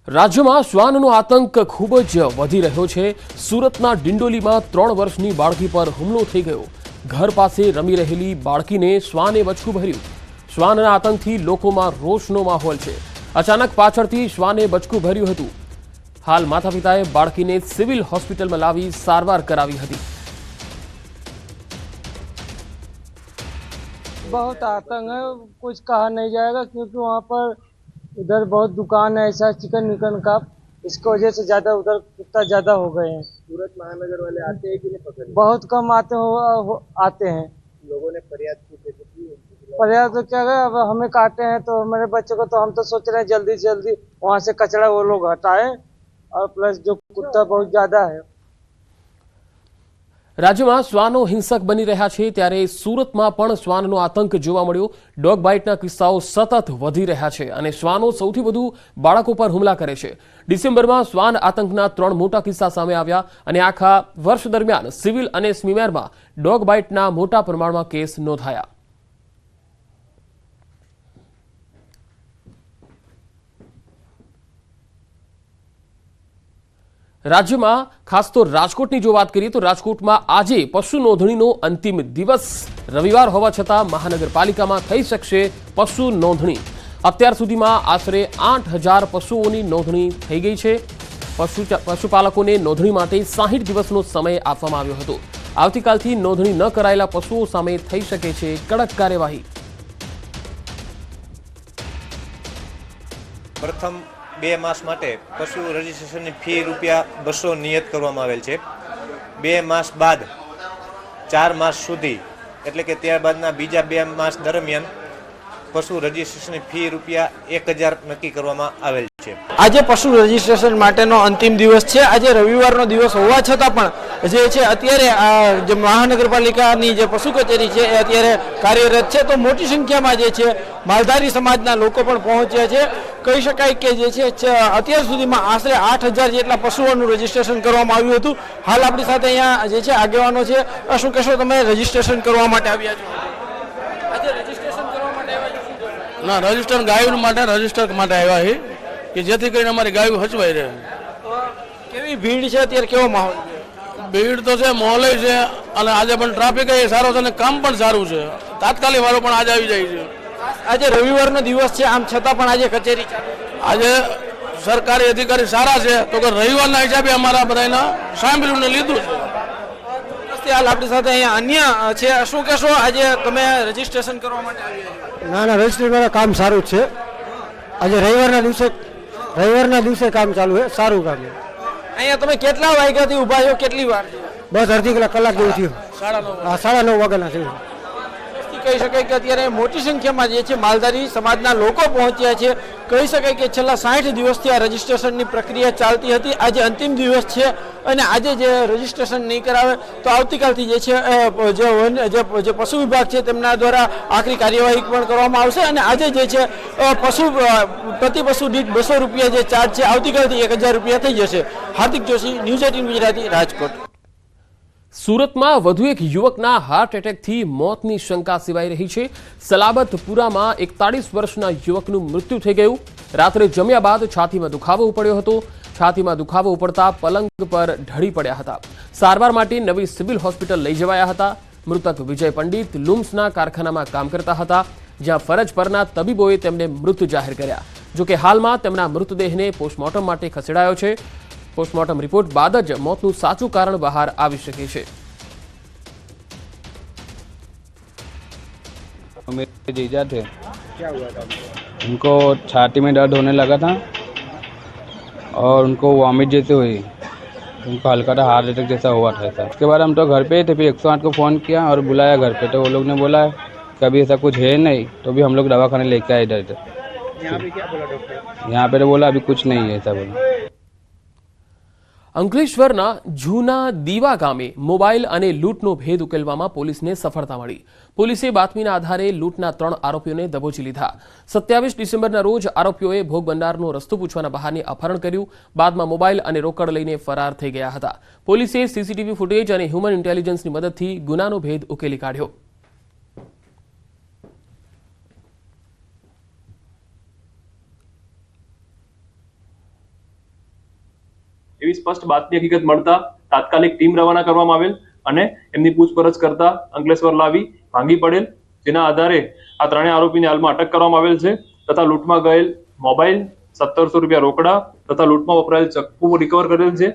રાજ્યમાં શ્વાનનો આતંક ખૂબ જ વધી રહ્યો છે। સુરતના ડિંડોલીમાં 3 વર્ષની બાળકી પર હુમલો થઈ ગયો। ઘર પાસે રમી રહેલી બાળકીને શ્વાને બચકું ભર્યું। શ્વાનના આતંકથી લોકોમાં રોષનો માહોલ છે। અચાનક પાછળથી શ્વાને બચકું ભર્યું હતું। હાલ માતા-પિતાએ બાળકીને સિવિલ હોસ્પિટલમાં લાવી સારવાર કરાવી હતી। बहुत आतंक है, कुछ कहा नहीं जाएगा क्योंकि वहाँ पर इधर बहुत दुकान है ऐसा चिकन विकन का, इसकी वजह से ज्यादा उधर कुत्ता ज्यादा हो गए हैं। सूरत महानगर वाले आते हैं कि नहीं पकड़ने? बहुत कम आते हैं। लोगों ने फरियाद की थी तो की? फरियाद तो क्या है, अब हमें काटे हैं तो मेरे बच्चे को, तो हम तो सोच रहे हैं जल्दी से जल्दी वहाँ से कचरा वो लोग हटाए, और प्लस जो कुत्ता बहुत ज्यादा है। રાજ્યમાં શ્વાનો હિંસક બની રહ્યા છે ત્યારે સુરતમાં પણ શ્વાનનો આતંક જોવા મળ્યો। ડોગ બાઇટના કિસ્સાઓ સતત વધી રહ્યા છે અને શ્વાનો સૌથી વધુ બાળકો પર હુમલા કરે છે। ડિસેમ્બરમાં શ્વાન આતંકના 3 મોટા કિસ્સા સામે આવ્યા અને આખા વર્ષ દરમિયાન સિવિલ અને સ્મીમેરમાં ડોગ બાઇટના મોટા પ્રમાણમાં કેસ નોંધાયા। રાજ્યમાં ખાસ તો રાજકોટની જો વાત કરીએ તો રાજકોટમાં આજે પશુ નોંધણીનો અંતિમ દિવસ રવિવાર હોવા છતાં મહાનગરપાલિકામાં થઈ શકશે પશુ નોંધણી। અત્યાર સુધીમાં આશરે 8000 પશુઓની નોંધણી થઈ ગઈ છે। પશુપાલકોને નોંધણી માટે 60 દિવસનો સમય આપવામાં આવ્યો હતો। આવતીકાલથી નોંધણી ન કરાયેલા પશુઓ સામે થઈ શકે છે કડક કાર્યવાહી। પ્રથમ 2 માસ માટે પશુ રજીસ્ટ્રેશનની ફી ₹200 નિયત કરવામાં આવેલ છે। 2 માસ બાદ 4 માસ સુધી એટલે કે ત્યારબાદના બીજા 2 માસ દરમિયાન પશુ રજીસ્ટ્રેશનની ફી ₹1000 નક્કી કરવામાં આવેલ છે। આજે પશુ રજીસ્ટ્રેશન માટેનો અંતિમ દિવસ છે। આજે રવિવારનો દિવસ હોવા છતાં પણ જે છે અત્યારે જે મહાનગરપાલિકાની જે પશુ કચેરી છે એ અત્યારે કાર્યરત છે। તો મોટી સંખ્યામાં જે છે માલધારી સમાજના લોકો પણ પહોંચ્યા છે। કહી શકાય કે જે છે અત્યાર સુધીમાં આશરે 8000 જેટલા પશુઓનું રજીસ્ટ્રેશન કરવામાં આવ્યું હતું। હાલ આપણી સાથે અહીંયા જે છે આગેવાનો છે। શું કહેશો, તમે રજીસ્ટ્રેશન કરવા માટે આવ્યા છો? આજે રજીસ્ટ્રેશન કરવા માટે આવ્યા છો? ના, રજીસ્ટર ગાયો માટે રજીસ્ટર માટે આવ્યા છે કે જેથી કરીને અમારી ગાયો હચવાઈ રહે। કેવી ભીડ છે અત્યારે, કેવો માહોલ છે? ભીડ તો છે, માહોલ છે અને આજે પણ ટ્રાફિક એ સારો છે અને કામ પણ સારું છે। તાત્કાલિક વાળો પણ આજે આવી જાય છે। આજે રવિવારનો દિવસ છે, આમ છતાં પણ આજે કચેરી ચાલુ છે। આજે સરકારી અધિકારી સારા છે તો કે રવિવારના હિસાબે અમારા બધાના સાંભળીને લીધું છે। હાલ આપણી સાથે અહીંયા અન્ય છે। શું કહેશો, આજે તમે રજીસ્ટ્રેશન કરવા માટે આવ્યા છો? ના, રજીસ્ટ્રેશન કામ સારું જ છે। આજે રવિવારના દિવસે કામ ચાલુ છે, સારું કામ છે। અહીંયા તમે કેટલા વાગ્યાથી ઊભા છો, કેટલી વાર છે? બસ અડધી કલાક જેવું થયું। 9:30 વાગ્યાના થયું। કહી શકાય કે અત્યારે મોટી સંખ્યામાં જે છે માલધારી સમાજના લોકો પહોંચ્યા છે। કહી શકાય કે છેલ્લા 60 દિવસથી આ રજીસ્ટ્રેશનની પ્રક્રિયા ચાલતી હતી। આજે અંતિમ દિવસ છે અને આજે જે રજીસ્ટ્રેશન નહીં કરાવે તો આવતીકાલથી જે છે જે પશુ વિભાગ છે તેમના દ્વારા આખરી કાર્યવાહી પણ કરવામાં આવશે અને આજે જે છે પ્રતિ પશુ દીઠ ₹200 જે ચાર્જ છે આવતીકાલથી ₹1000 થઈ જશે। હાર્દિક જોશી, ન્યૂઝ 18 ગુજરાતી, રાજકોટ। સુરતમાં વધુ એક યુવકના હાર્ટ એટેકથી મોતની શંકા સેવાઈ રહી છે। સલાબતપુરામાં 41 વર્ષના યુવકનું મૃત્યુ થઈ ગયું। રાત્રે જમ્યા બાદ છાતીમાં દુખાવો ઉપડ્યો હતો। છાતીમાં દુખાવો ઉપડતા પલંગ પર ઢળી પડ્યા હતા। સારવાર માટે નવી સિવિલ હોસ્પિટલ લઈ જવાયા હતા। મૃતક વિજય પંડિત લુમ્સના કારખાનામાં કામ કરતા હતા, જ્યાં ફરજ પરના તબીબોએ તેમને મૃત જાહેર કર્યા। જોકે હાલમાં તેમના મૃતદેહને પોસ્ટમોર્ટમ માટે ખસેડાયો છે। પોસ્ટમોર્ટમ रिपोर्ट बाद ज मौतનું સાચું કારણ બહાર આવી શકે છે। मेरे जीजा थे, क्या हुआ था उनको? छाती में दर्द होने लगा था और उनको वॉमिट जैसे हुई, उनको हल्का सा हार्ट अटैक जैसा हुआ था। उसके बाद हम तो घर पे ही थे, फिर 108 को फ़ोन किया और बुलाया घर पे, तो वो लोग ने बोला कि अभी ऐसा कुछ है नहीं। तो भी हम लोग दवाखाने लेके आए इधर। यहाँ पे क्या बोला डॉक्टर? यहाँ पे तो बोला अभी कुछ नहीं है, ऐसा बोला। અંકલેશ્વરના જૂના દીવા ગામે મોબાઈલ અને લૂંટનો ભેદ ઉકેલવામાં પોલીસને સફળતા મળી। પોલીસે બાતમીના આધારે લૂંટના 3 આરોપીઓને દબોચી લીધા। 27 ડિસેમ્બરના રોજ આરોપીઓએ ભોગ બનનારનો રસ્તો પૂછવાના બહાને અપહરણ કર્યું। બાદમાં મોબાઈલ અને રોકડ લઈને ફરાર થઈ ગયા હતા। પોલીસે સીસીટીવી ફૂટેજ અને હ્યુમન ઇન્ટેલિજન્સની મદદથી ગુનાનો ભેદ ઉકેલી કાઢ્યો। એવી સ્પષ્ટ બાતની હકીકત મળતા તાત્કાલિક ટીમ રવાના કરવામાં આવેલ અને એમની પૂછપરછ કરતા અંકલેશ્વર લાવી ભાંગી પડેલ, જેના આધારે આ ત્રણેય આરોપીને હાલમાં અટક કરવામાં આવેલ છે તથા લૂંટમાં ગયેલ મોબાઈલ, 1700 રૂપિયા રોકડા તથા લૂંટમાં વપરાયેલ ચપ્પુ રિકવર કરેલ છે.